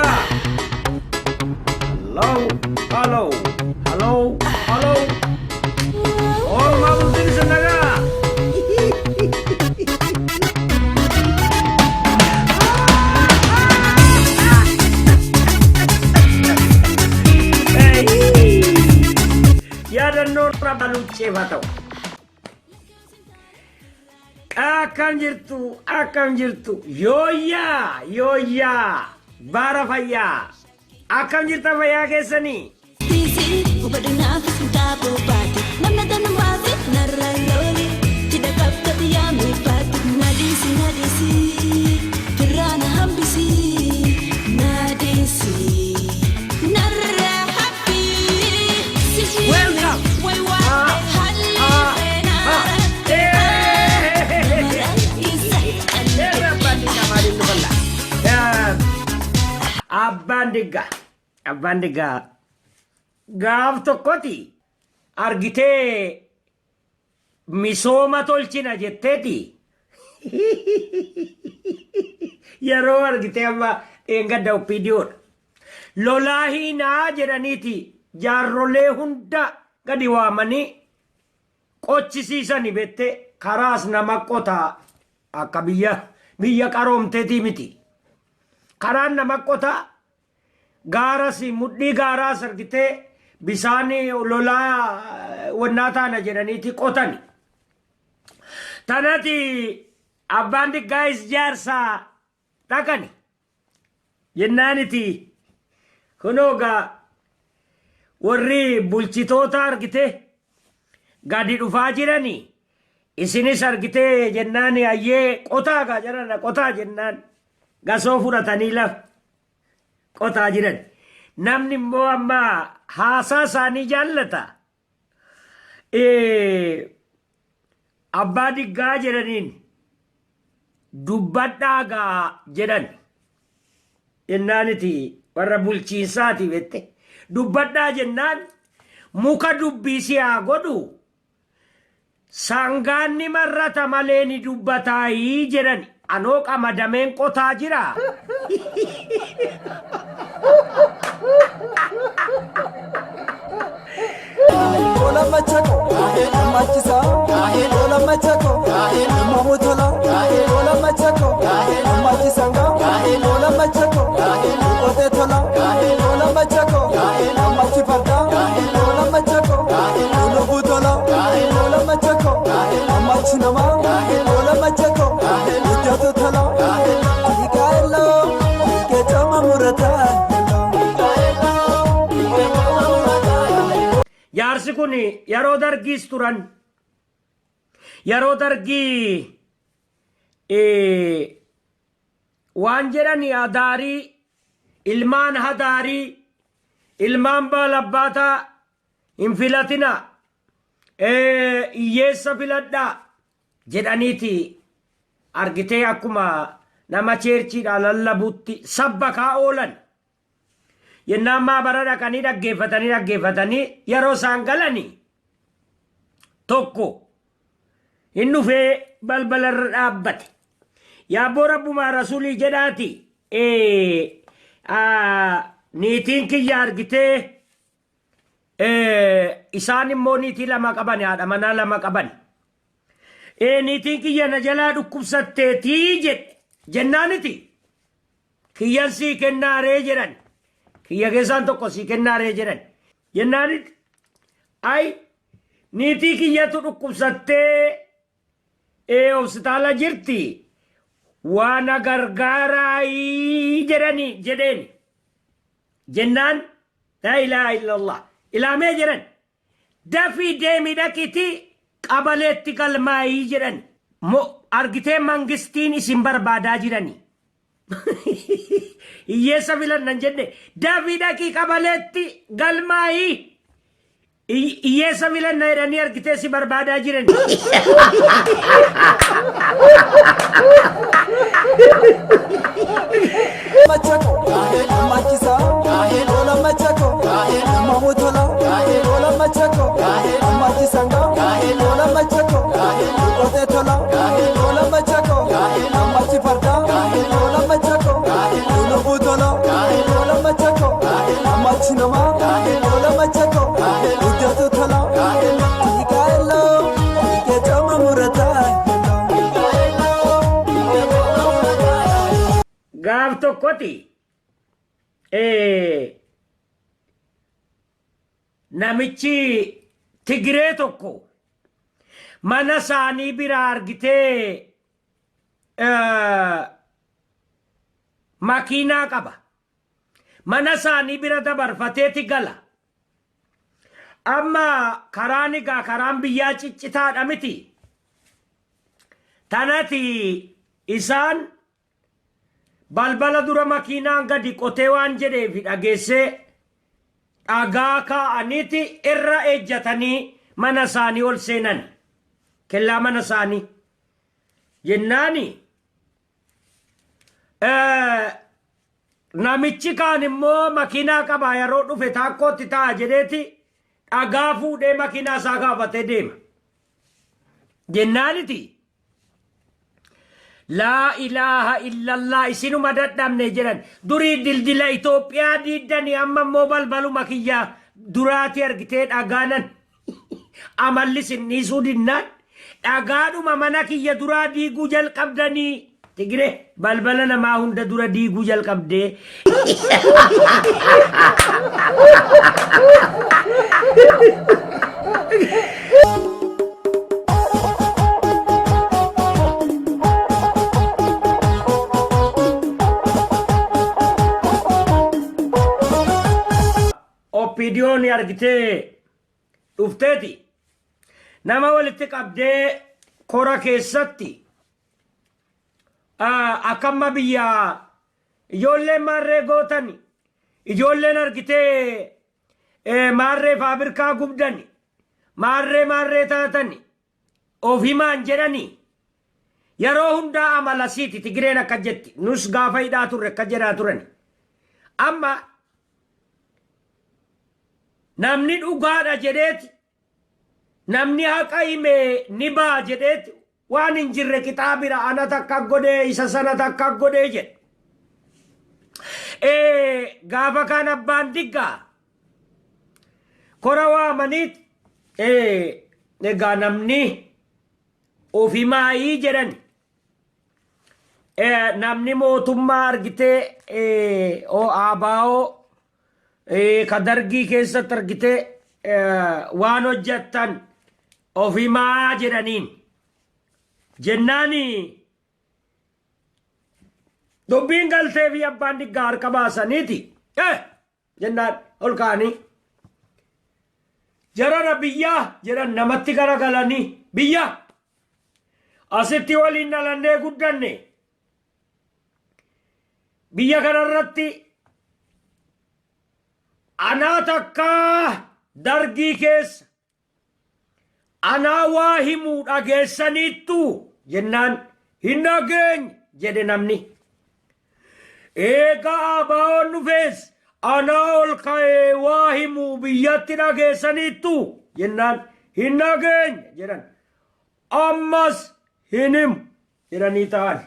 Hello, hello, hello, hello. Oh, mabuti sa naga. Hey, ya dan Nur Prabaluce batau. Akan jirtu. Yoya, bara fayya. Akan jirta fayya kesani. Busy, ubad nafas mutapo pati. Namnadan ng wasi, naraloli. Tinakap ka tiyami pati. Nadisi. Pirana hambisi. Nadisi. Narra happy. Welcome. Abbandiga gaaf tokkoti argitee misooma tolchina jetteeti yeroo argitee amma eengadda oppiidiyoodha lolaa hiinaa jedhaniiti jaarrolee hunda gadi waamanii qochisiisani bette karaas nama qotaa akka biyya qaroomteetii miti karaan nama qotaa gaarasi mudhii gaaraa argitee bisaani lolaa wannaa taana jedhaniiti qotani tanati abbaan diggaayis jaarsaa dhaqani jennaaniti kunoogaa warri bulchitoota argite gadi dhufaa jirani isinis argitee jennaani ayyee qotaagaa jedhana qotaa jennaan gasoo fudhatanii laf qotaa jiran namni immoo amma haasaa isaanii jaallata abbaa diggaa jedhaniin dubbadhaagaa jedhan jennaaniti warra bulchiinsaati bette dubbadhaa jennaan muka dubbiisi haa godhu sangaanni marrata malee ni dubbataayii jedhan anoo qamadameen qotaa jira Ola machako, machisa, ola machako, mamutola, ola machako, machisanga, ola machako, otetola, ola machako, machifata, ola machako, ulubutola, ola machako, machinama, ola machako, ujatutola, ikaelo, ikechama murata. Jaarsi kun yeroo dargiis turan yeroo dargii waan jedhani adaarii ilmaan hadaarii ilmaan baalabbaataa hin filatina hiyyeessa filadhaa jedhaniiti argitee akkuma nama cheerchiidha lallabuutti sabbakaa oolan yennaan maabara dhaqanii dhaggeeffatanii yeroo isaan galanii tokko hin dhufee balbalarra dhaabbate yaabboo rabbumaa rasulii jedhaati niitiin kiyya argitee isaan immoo niitii lama qaban haadha manaa lama qaban niitiin kiyya na jalaa dhukkubsatteetii jennaaniti kiyyan sii kennaaree jedhan kiyya keessaan tokko sii kennaaree jedhan jennaaniti ay niitii kiyyatu dhukkubsattee hospitaala jirti waana gargaaraayii jedheen jennaan laa ilaaha illallah ilaamee jedhan dafii deemi dhaqiti qabaleetti galmaayii jedhan argitee mangistiin isin barbaadaa jirani hiyyeessa filannan jenne dafii dhaqii qabaleetti galmaayii hiyyeessa filanna jedhanii argitee si barbaadaa jiran machako machisa ola machako mamutola ola machako machisanga ola machako otetola ola machako machifarda ola machako ulubutola nama Lola machako Ujjatu thala Tika hello Ike chama murata Gaaf tokkoti namichi Tigiree tokko mana isaanii bira argitee makiinaa qaba. Mana isaanii bira dabarfateeti gala. Amma karaan egaa karaan biyyaa ciccitaadha miti. Tanati isaan balbala dura makiinaan gadi qotee waan jedheef dhageessee dhagaa kaa'aniiti irra ejjatanii mana isaanii ol seenan. Kellaa mana isaanii. Jennaani namichi kaan immoo makiinaa qaba yeroo dhufe taakkootti ta'a jedheeti dhagaa fuudhee makiinaa isaa gaafatee deema. Jennaaniti laa ilaaha illallah isinuma dadhabne jedhan durii dildila Itoophiyaa diiddanii amma immoo balbaluma kiyyaa duraati argitee dhagaanan amalli sinniisuu dinnaan dhagaadhuma mana kiyya duraa diiguu jalqabdanii Tigiree balbala namaa hunda dura diiguu jalqabdee oppiidiyoon argitee dhufteeti nama walitti qabdee kora keessatti akamma biyya ijoolleen maarree gootani ijoolleen argitee maarree faabirkaa gubdani maarree taatani of himaan jedhani yeroo hundaa amalasiiti Tigireen akka jetti nus gaafa hidhaa turre akka jedhaa turani amma namni dhugaadha jedheeti namni haqa hime ni baa jedheeti waan hin jirre kitaabira ana takka godhee isa sana takka godhee jedhe. Gaafa kan abbaan diggaa kora waamaniit egaa namni ofi maayii jedhan namni mootummaa argitee ABO ka dargii keessatti argitee waan hojjettan ofi maa jedhaniin jennaani dubbiin galtee fi abbaan diggaa harka baasaniiti jennaan ol kaanii jarana biyyaa jedhan namatti garagalanii biyya asitti waliin dhalannee guddanne biyya kanarratti anaa takkaa dargii keessa anaa waa himuu dhageessaniittu jennaan hin dhageenye jedhe namni eegaa ABO'n dhufees anaa ol ka'ee waa himuu biyyatti dhageessaniittu jennaan hin dhageenye jedhan ammas hin himu jedhanii ta'an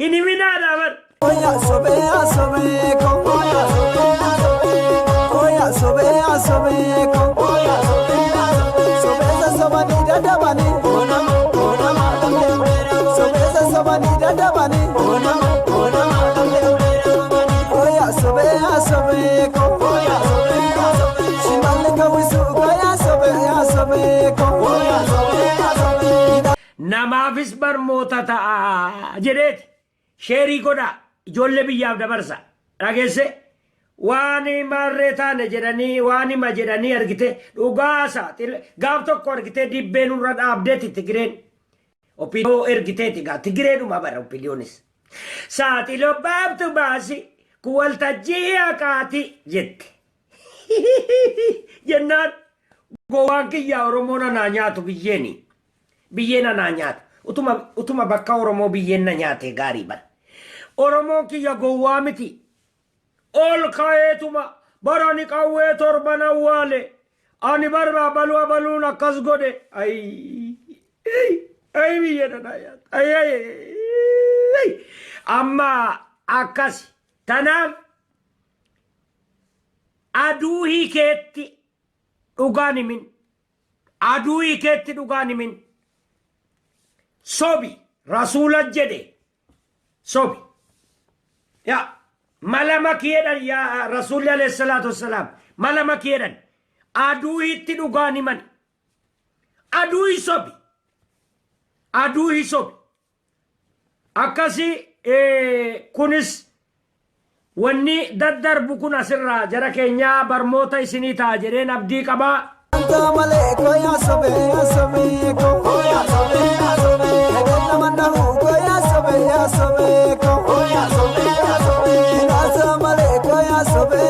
hin himinaadha bar Oya sobe ko Oya sobe ko Sobe sabani dadabani Sobe sabani dadabani Oya sobe ko Shimal ka wisu oya sobe ko namaafis barmoota ta'a jedheeti sheerii godha ijoollee biyyaaf dabarsa dhageesse waan marree taane jedhanii waan hima jedhanii argite dhugaasa gaaf tokko argite dibbeen irra dhaabdeeti Tigireen opidoo ergiteeti gaa Tigireedhuma bara opidoonis saaxiloo baabtu baasi kuwaltajjii haqaati jette jennaan gowwaan kiyyaa Oromoon anaa nyaatu biyyeen anaa nyaatu utuma bakka Oromoo biyyeen na nyaate gaarii bara Oromoon kiyya gowwaa miti ol ka'eetuma barani qawwee torban awwaale ani barraa baluun akkas godhe ay biyyeen anaa nyaatu amma akkas tanaaf aduu hiikeetti dhugaan himin aduu hiikeetti dhugaan himin sobi rasuula jedhe sobi ya malama kiedhan ya rasuulli alayhi salatu wassalam malama kiedhan aduu hitti dhugaan himan aduu hisobi aduu hisobi akkasi kunis wanni daddarbu kun asirraa jara keenyaa barmoota isinii ta'a jedheen abdii qabaa. Anta malee ko yaa sobe ko yaa sobe eegala mandahu ko yaa sobe ko yaa sobe anta malee ko yaa sobe